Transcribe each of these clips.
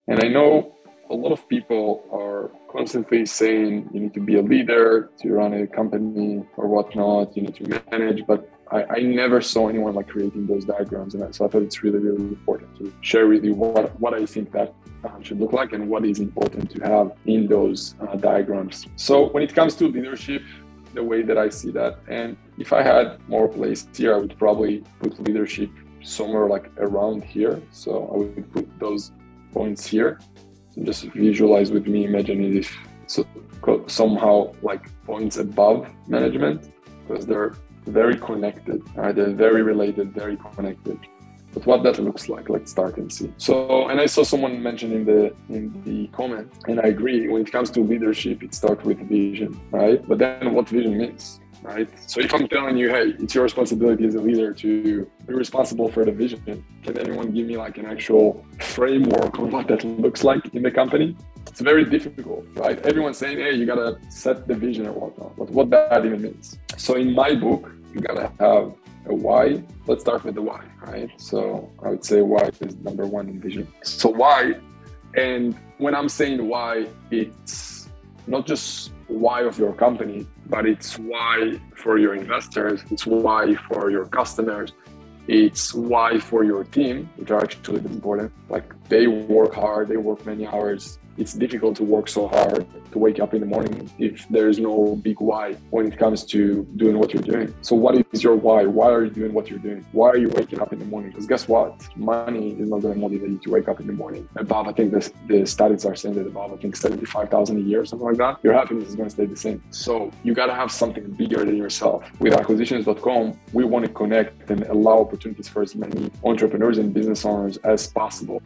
And I know a lot of people are constantly saying you need to be a leader to run a company or whatnot, you need to manage, but I never saw anyone like creating those diagrams. And so I thought it's really, really important to share with you what I think that should look like and what is important to have in those diagrams. So when it comes to leadership, the way that I see that, and if I had more place here, I would probably put leadership somewhere like around here. So I would put those points here. So just visualize with me, imagine it if so somehow like points above management, because they're very connected, right? They're very related, very connected. But what that looks like, let's start and see. So, and I saw someone mention in the comment, and I agree, when it comes to leadership, it starts with vision, right? But then what vision means, right? So if I'm telling you, hey, it's your responsibility as a leader to be responsible for the vision, can anyone give me like an actual framework on what that looks like in the company? It's very difficult, right? Everyone's saying, hey, you gotta set the vision or whatnot, but what that even means. So in my book, you gotta have a why. Let's start with the why, right? So I would say why is number one in vision. So why, and when I'm saying why, it's not just why of your company, but it's why for your investors, it's why for your customers, it's why for your team, which are actually important. Like they work hard, they work many hours. It's difficult to work so hard to wake up in the morning if there's no big why when it comes to doing what you're doing. So what is your why? Why are you doing what you're doing? Why are you waking up in the morning? Because guess what? Money is not going to motivate you to wake up in the morning. Above, I think the studies are saying that above, I think 75,000 a year, something like that, your happiness is going to stay the same. So you got to have something bigger than yourself. With acquisitions.com, we want to connect and allow opportunities for as many entrepreneurs and business owners as possible.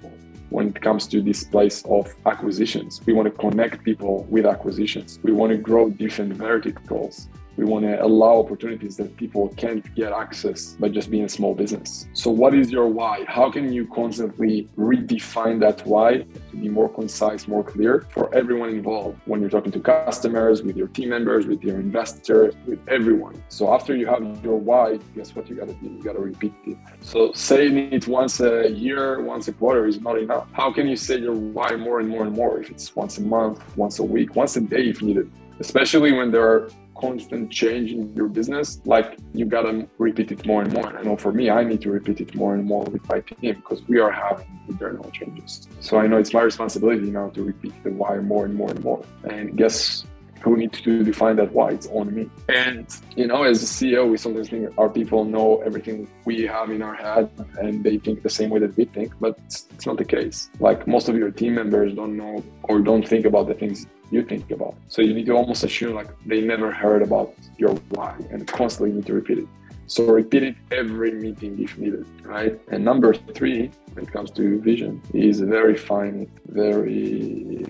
When it comes to this place of acquisitions, we want to connect people with acquisitions. We want to grow different verticals. We want to allow opportunities that people can't get access by just being a small business. So what is your why? How can you constantly redefine that why to be more concise, more clear for everyone involved when you're talking to customers, with your team members, with your investors, with everyone? So after you have your why, guess what you got to do? You got to repeat it. So saying it once a year, once a quarter is not enough. How can you say your why more and more and more if it's once a month, once a week, once a day if needed? Especially when there are constant change in your business, like you gotta repeat it more and more. I know for me, I need to repeat it more and more with my team because we are having internal changes. So I know it's my responsibility now to repeat the why more and more and more. And guess who needs to define that why? It's on me. And you know, as a CEO, we sometimes think our people know everything we have in our head and they think the same way that we think, but it's not the case. Like most of your team members don't know or don't think about the things you think about. So you need to almost assume like they never heard about your why and constantly need to repeat it. So repeat it every meeting if needed, right? And number three, when it comes to vision, is verifying it. Very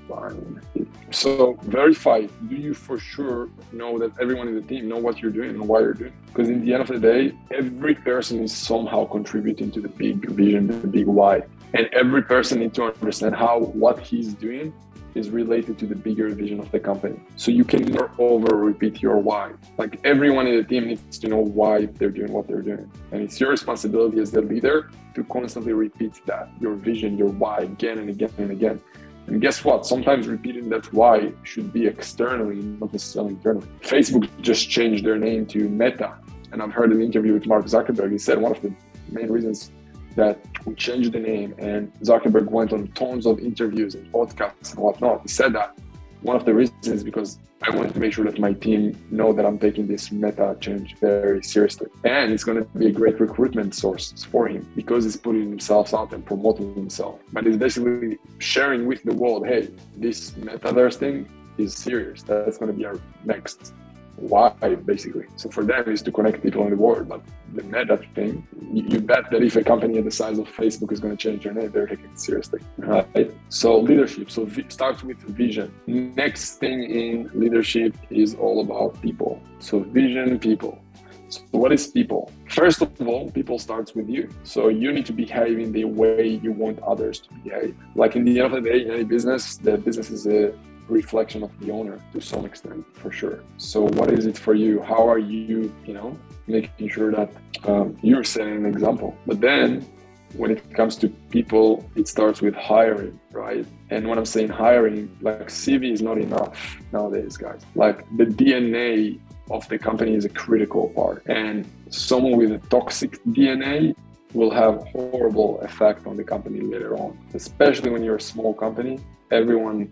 fine. So verify, do you for sure know that everyone in the team know what you're doing and why you're doing it? Because in the end of the day, every person is somehow contributing to the big vision, the big why. And every person needs to understand how what he's doing is related to the bigger vision of the company. So you can never over repeat your why. Like everyone in the team needs to know why they're doing what they're doing. And it's your responsibility as the leader to constantly repeat that, your vision, your why again and again and again. And guess what? Sometimes repeating that why should be externally, not necessarily internally. Facebook just changed their name to Meta. And I've heard an interview with Mark Zuckerberg. He said one of the main reasons that we changed the name, and Zuckerberg went on tons of interviews and podcasts and whatnot. He said that one of the reasons is because I want to make sure that my team know that I'm taking this meta change very seriously. And it's going to be a great recruitment source for him because he's putting himself out and promoting himself. But he's basically sharing with the world, hey, this metaverse thing is serious. That's going to be our next why, basically. So for them is to connect people in the world. But the meta thing, you bet that if a company the size of Facebook is going to change their name, they're taking it seriously, right? So leadership, so start with vision. Next thing in leadership is all about people. So vision, people. So what is people? First of all, people starts with you. So you need to behave in the way you want others to behave. Like in the end of the day, in any business, the business is a reflection of the owner to some extent, for sure. So what is it for you? How are you, making sure that you're setting an example? But then when it comes to people, it starts with hiring, right? And when I'm saying hiring, like CV is not enough nowadays, guys. Like the DNA of the company is a critical part. And someone with a toxic DNA will have horrible effect on the company later on, especially when you're a small company. Everyone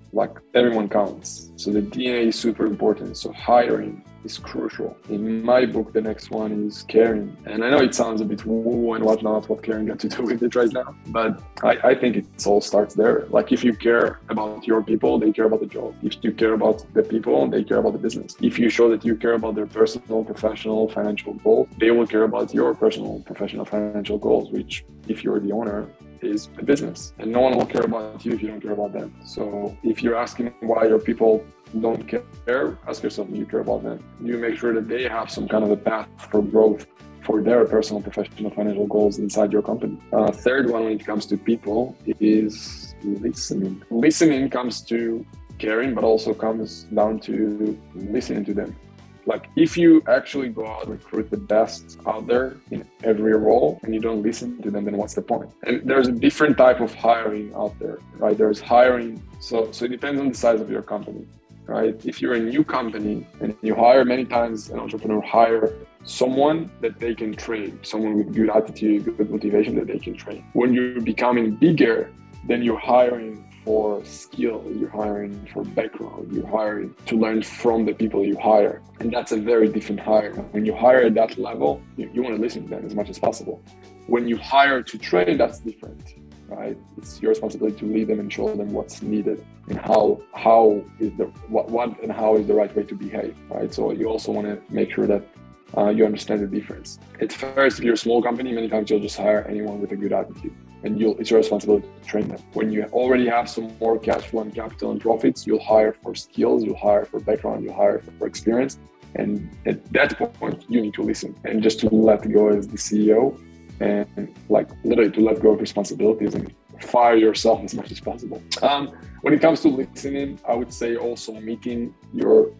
counts. So the DNA is super important. So hiring is crucial. In my book, the next one is caring. And I know it sounds a bit woo and whatnot, what caring got to do with it right now, but I think it all starts there. Like if you care about your people, they care about the job. If you care about the people, they care about the business. If you show that you care about their personal, professional, financial goals, they will care about your personal, professional, financial goals, which if you're the owner, is the business. And no one will care about you if you don't care about them. So if you're asking why your people don't care, ask yourself, do you care about them? You make sure that they have some kind of a path for growth for their personal, professional, financial goals inside your company. Third one, when it comes to people, is listening. Listening comes to caring, but also comes down to listening to them. Like if you actually go out and recruit the best out there in every role and you don't listen to them, then what's the point? And there's a different type of hiring out there, right? There's hiring. So it depends on the size of your company, right? If you're a new company and you hire, many times an entrepreneur hire someone that they can train, someone with good attitude, good motivation that they can train. When you're becoming bigger, then you're hiring for skill, you're hiring for background, you're hiring to learn from the people you hire. And that's a very different hire. When you hire at that level, you want to listen to them as much as possible. When you hire to train, that's different, right? It's your responsibility to lead them and show them what's needed and how is the what and how is the right way to behave, right? So you also want to make sure that you understand the difference. At first, if you're a small company, many times you'll just hire anyone with a good attitude. And it's your responsibility to train them. When you already have some more cash flow and capital and profits, you'll hire for skills, you'll hire for background, you'll hire for experience. And at that point, you need to listen and just to let go as the CEO and like literally to let go of responsibilities and fire yourself as much as possible. When it comes to listening, I would say also meeting your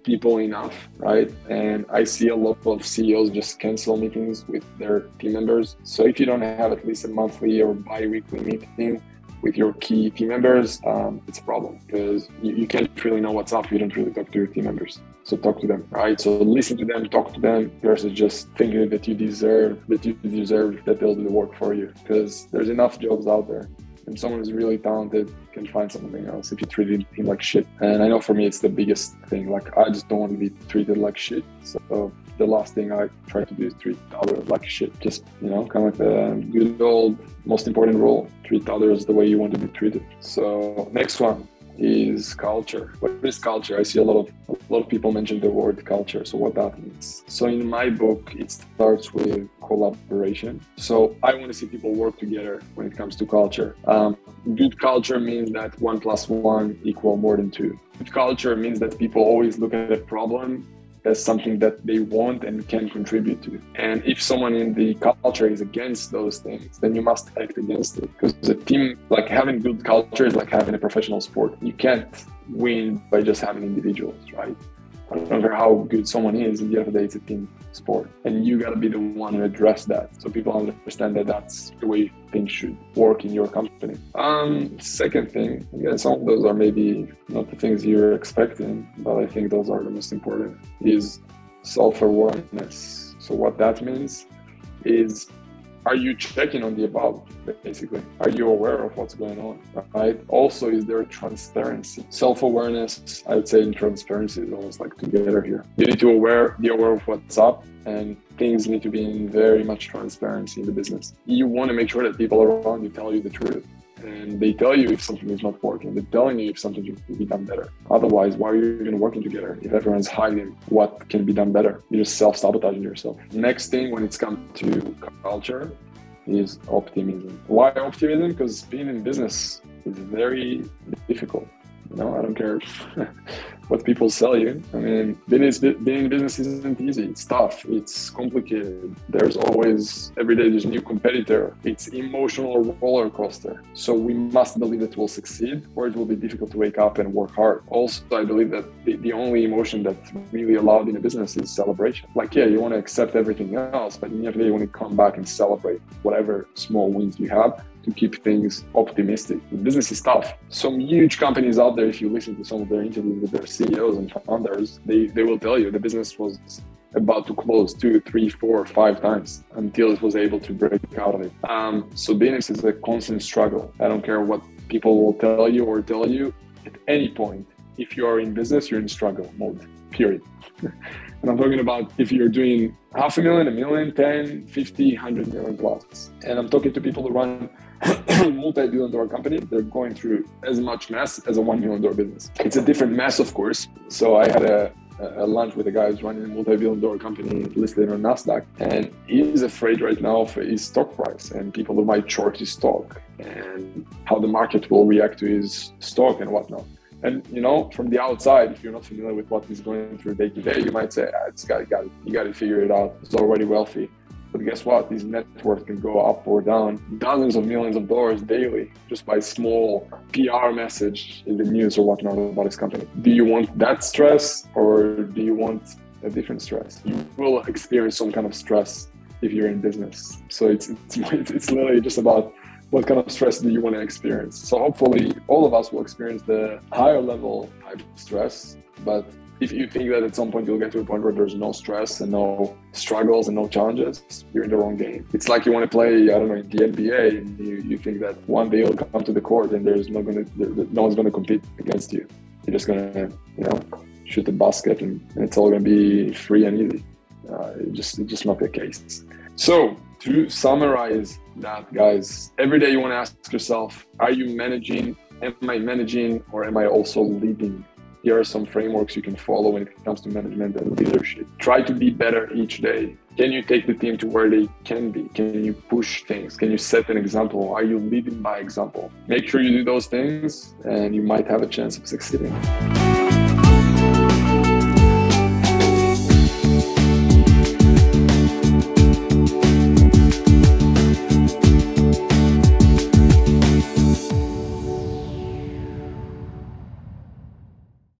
people enough, right? And I see a lot of CEOs just cancel meetings with their team members. So if you don't have at least a monthly or bi-weekly meeting with your key team members, it's a problem because you can't really know what's up if you don't really talk to your team members. So talk to them, right? So listen to them, talk to them versus just thinking that you deserve that they'll do the work for you, because there's enough jobs out there. And someone who's really talented can find something else if you treat him like shit. And I know for me, it's the biggest thing. Like, I just don't want to be treated like shit. So the last thing I try to do is treat others like shit. Just, kind of like the good old, most important rule, treat others the way you want to be treated. So next one is culture. What is culture? I see a lot of people mention the word culture. So what that means. So in my book, it starts with collaboration. So I want to see people work together when it comes to culture. Good culture means that 1 + 1 = more than 2. Good culture means that people always look at a problem as something that they want and can contribute to. And if someone in the culture is against those things, then you must act against it. Because a team, like having good culture is like having a professional sport. You can't win by just having individuals, right? I don't care how good someone is, at the end of the day, it's a team sport. And you got to be the one to address that. So people understand that that's the way things should work in your company. Second thing, again, some of those are maybe not the things you're expecting, but I think those are the most important, is self-awareness. So what that means is, are you checking on the above, basically? Are you aware of what's going on, right? Also, is there transparency? Self-awareness, I would say, and transparency is almost like together here. You need to be aware of what's up, and things need to be in very much transparency in the business. You want to make sure that people around you tell you the truth. And they tell you if something is not working. They're telling you if something can be done better. Otherwise, why are you even working together if everyone's hiding what can be done better? You're just self-sabotaging yourself. Next thing when it's come to culture is optimism. Why optimism? Because being in business is very difficult. I don't care what people sell you. I mean, being in business isn't easy. It's tough. It's complicated. There's always, every day there's a new competitor. It's emotional roller coaster. So we must believe that we'll succeed, or it will be difficult to wake up and work hard. Also, I believe that the only emotion that's really allowed in a business is celebration. Like, yeah, you want to accept everything else, but in the end of the day, you want to come back and celebrate whatever small wins you have to keep things optimistic. The business is tough. Some huge companies out there, if you listen to some of their interviews with their CEOs and founders, they will tell you the business was about to close 2, 3, 4, 5 times until it was able to break out of it. So business is a constant struggle. I don't care what people will tell you at any point. If you are in business, you're in struggle mode, period. And I'm talking about if you're doing 500,000, 1 million, 10, 50, 100 million plus. And I'm talking to people who run multi-billion-dollar company. They're going through as much mess as a $1 million business. It's a different mess, of course. So I had a lunch with a guy who's running a multi-billion-dollar company listed on NASDAQ, and he's afraid right now of his stock price and people who might short his stock and how the market will react to his stock and whatnot. And from the outside, if you're not familiar with what he's going through day to day, you might say, this guy you got to figure it out. He's already wealthy. But guess what? His net worth can go up or down dozens of millions of dollars daily just by small PR message in the news or whatnot about his company. Do you want that stress, or do you want a different stress? You will experience some kind of stress if you're in business. So it's literally just about what kind of stress do you want to experience. So hopefully all of us will experience the higher level type of stress. But if you think that at some point you'll get to a point where there's no stress and no struggles and no challenges, you're in the wrong game. It's like you want to play, in the NBA, and you think that one day you'll come to the court and no one's going to compete against you. You're just going to, shoot the basket and it's all going to be free and easy. It's just not the case. So to summarize that, guys, every day you want to ask yourself, are you managing? Am I managing, or am I also leading? Here are some frameworks you can follow when it comes to management and leadership. Try to be better each day. Can you take the team to where they can be? Can you push things? Can you set an example? Are you leading by example? Make sure you do those things and you might have a chance of succeeding.